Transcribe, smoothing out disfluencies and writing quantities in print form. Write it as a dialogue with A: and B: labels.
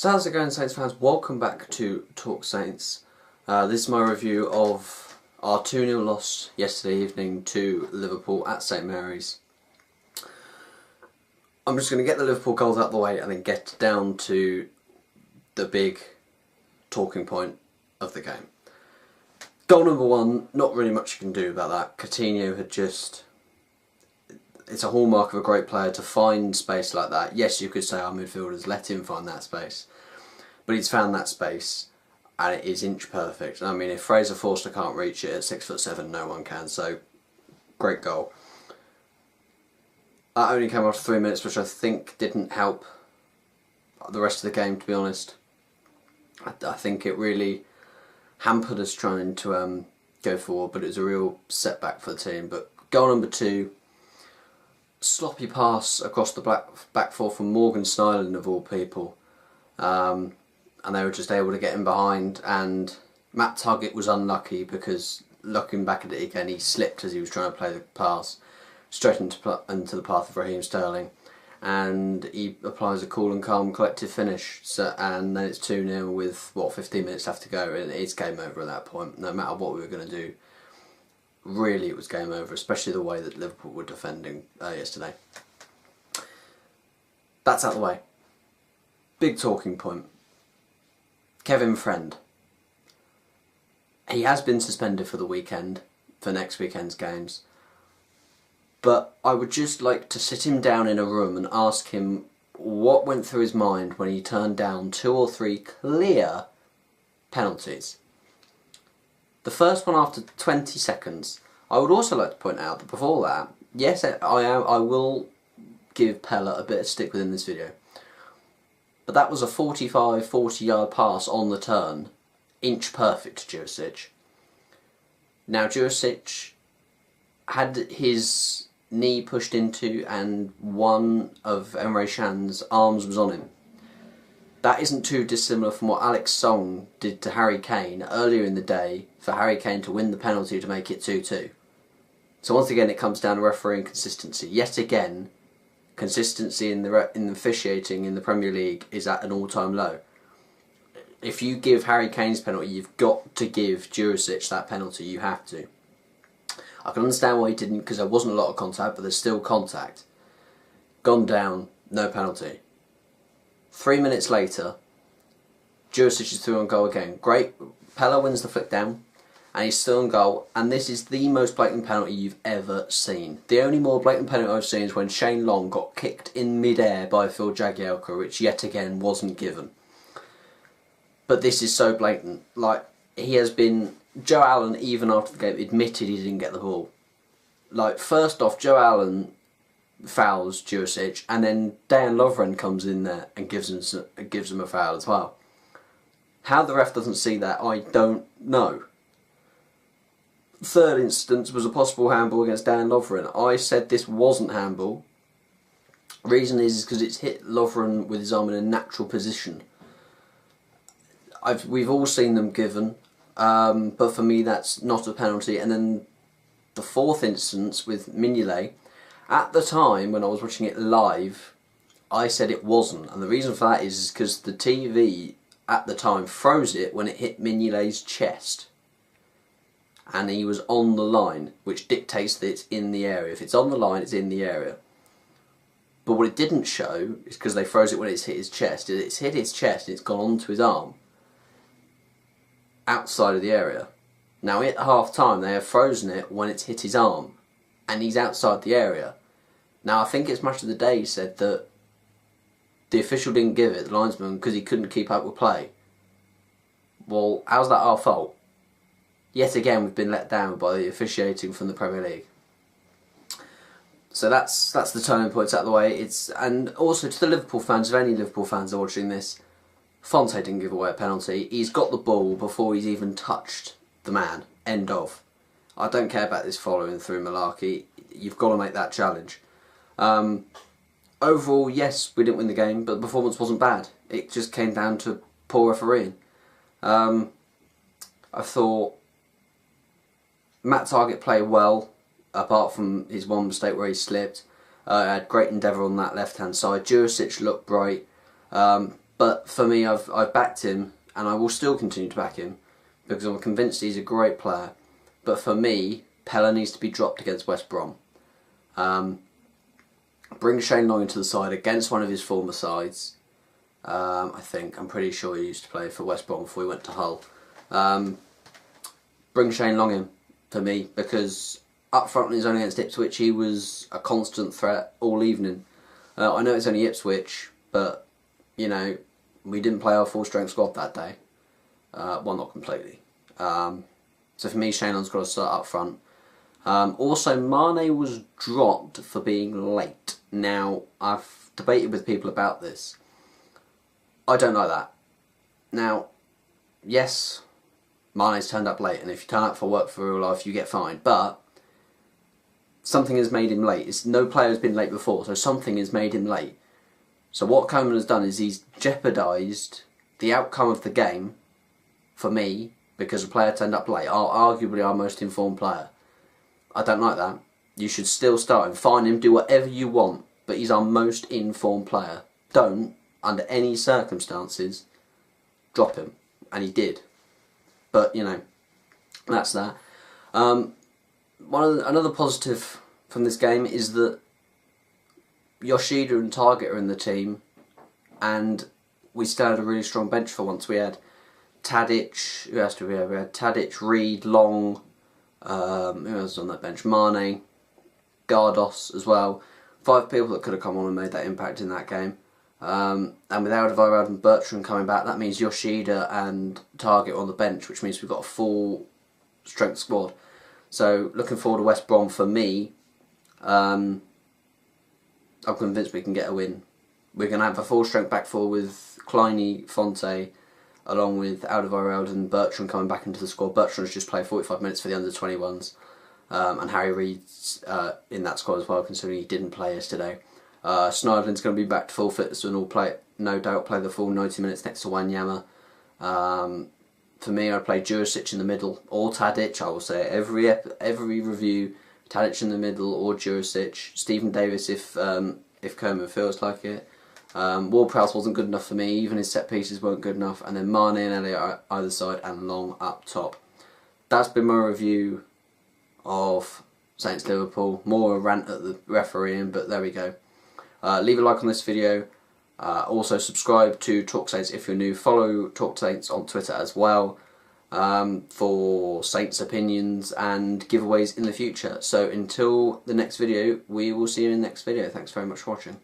A: So how's it going, Saints fans? Welcome back to Talk Saints. This is my review of our 2-0 loss yesterday evening to Liverpool at St Mary's. I'm just going to get the Liverpool goals out of the way and then get down to the big talking point of the game. Goal number one, not really much you can do about that. Coutinho had just... It's a hallmark of a great player to find space like that. Yes, you could say our midfielders let him find that space, but he's found that space and it is inch perfect. I mean, if Fraser Forster can't reach it at 6'7", no one can. So, great goal. That only came after 3 minutes, which I think didn't help the rest of the game, to be honest. I think it really hampered us trying to go forward, but it was a real setback for the team. But goal number two, sloppy pass across the back four from Morgan Snyland of all people, and they were just able to get him behind, and Matt Tuggett was unlucky because, looking back at it again, he slipped as he was trying to play the pass straight into the path of Raheem Sterling, and he applies a cool and calm collective finish, and then it's 2-0 with 15 minutes left to go, and it's game over at that point. No matter what we were going to do, really it was game over, especially the way that Liverpool were defending yesterday. That's out of the way. Big talking point. Kevin Friend. He has been suspended for the weekend, for next weekend's games, but I would just like to sit him down in a room and ask him what went through his mind when he turned down 2 or 3 clear penalties. The first one after 20 seconds. I would also like to point out that before that, yes, I will give Pella a bit of stick within this video, but that was a 40 yard pass on the turn, inch perfect to Jurisic. Now Jurisic had his knee pushed into and one of Emre Can's arms was on him. That isn't too dissimilar from what Alex Song did to Harry Kane earlier in the day for Harry Kane to win the penalty to make it 2-2. So once again it comes down to refereeing consistency. Yet again, consistency in the officiating in the Premier League is at an all-time low. If you give Harry Kane's penalty, you've got to give Jurisic that penalty. You have to. I can understand why he didn't, because there wasn't a lot of contact, but there's still contact. Gone down, no penalty. 3 minutes later, Jurisic is through on goal again. Great. Pella wins the flick down, and he's still on goal, and this is the most blatant penalty you've ever seen. The only more blatant penalty I've seen is when Shane Long got kicked in mid-air by Phil Jagielka, which yet again wasn't given. But this is so blatant. Like, he has been... Joe Allen, even after the game, admitted he didn't get the ball. Like, first off, Joe Allen fouls Jurisic, and then Dan Lovren comes in there and gives him a foul as well. How the ref doesn't see that, I don't know. Third instance was a possible handball against Dan Lovren. I said this wasn't handball. Reason is because it's hit Lovren with his arm in a natural position. We've all seen them given, but for me that's not a penalty. And then the fourth instance with Mignolet, at the time when I was watching it live, I said it wasn't, and the reason for that is because the TV at the time froze it when it hit Mignolet's chest, and he was on the line, which dictates that it's in the area. If it's on the line, it's in the area. But what it didn't show is, because they froze it when it's hit his chest, it's hit his chest and it's gone onto his arm, outside of the area. Now at half time they have frozen it when it's hit his arm and he's outside the area. Now I think it's Match of the Day said that the official didn't give it, the linesman, because he couldn't keep up with play. Well, how's that our fault? Yet again we've been let down by the officiating from the Premier League. So that's the turning points out of the way. And also to the Liverpool fans, if any Liverpool fans are watching this, Fonte didn't give away a penalty. He's got the ball before he's even touched the man. End of. I don't care about this following through malarkey. You've got to make that challenge. Overall, yes, we didn't win the game, but the performance wasn't bad. It just came down to poor refereeing. I thought Matt Targett played well, apart from his one mistake where he slipped. Had great endeavour on that left-hand side. Jurisic looked bright. But for me, I've backed him, and I will still continue to back him because I'm convinced he's a great player. But for me, Pella needs to be dropped against West Brom. Bring Shane Long into the side against one of his former sides. I'm pretty sure he used to play for West Brom before he went to Hull. Bring Shane Long in for me, because up front in his own against Ipswich, he was a constant threat all evening. I know it's only Ipswich, but you know, we didn't play our full strength squad that day. Well, not completely. So for me, Shane Long's got to start up front. Also, Mane was dropped for being late. Now, I've debated with people about this. I don't like that. Now, yes, Mane's turned up late, and if you turn up for work for real life, you get fined. But something has made him late. No player has been late before, so something has made him late. So what Coleman has done is he's jeopardised the outcome of the game for me because a player turned up late, arguably our most informed player. I don't like that. You should still start him, fine him, do whatever you want, but he's our most informed player. Don't, under any circumstances, drop him. And he did. But, you know, that's that. Another positive from this game is that Yoshida and Target are in the team, and we still had a really strong bench for once. We had Tadic, who else did we have? We had Tadic, Reed, Long, who else was on that bench? Mane, Gardos as well. 5 people that could have come on and made that impact in that game. And with Alderweireld and Bertrand coming back, that means Yoshida and Target on the bench, which means we've got a full strength squad. So looking forward to West Brom for me. I'm convinced we can get a win. We're going to have a full strength back four with Kleiny, Fonte, along with Alderweireld and Bertrand coming back into the squad. Bertrand's just played 45 minutes for the under-21s. And Harry Reid's in that squad as well, considering he didn't play yesterday. Schneiderlin's going to be back to full fitness and will play, no doubt, play the full 90 minutes next to Wanyama. For me, I'd play Jurisic in the middle, or Tadic. I will say every review, Tadic in the middle or Jurisic. Stephen Davis if Coleman feels like it. Ward-Prowse wasn't good enough for me. Even his set pieces weren't good enough. And then Mane and Elliott either side and Long up top. That's been my review of Saints Liverpool. More a rant at the refereeing, but there we go. Leave a like on this video. Also subscribe to Talk Saints if you're new. Follow Talk Saints on Twitter as well for Saints opinions and giveaways in the future. So until the next video, we will see you in the next video. Thanks very much for watching.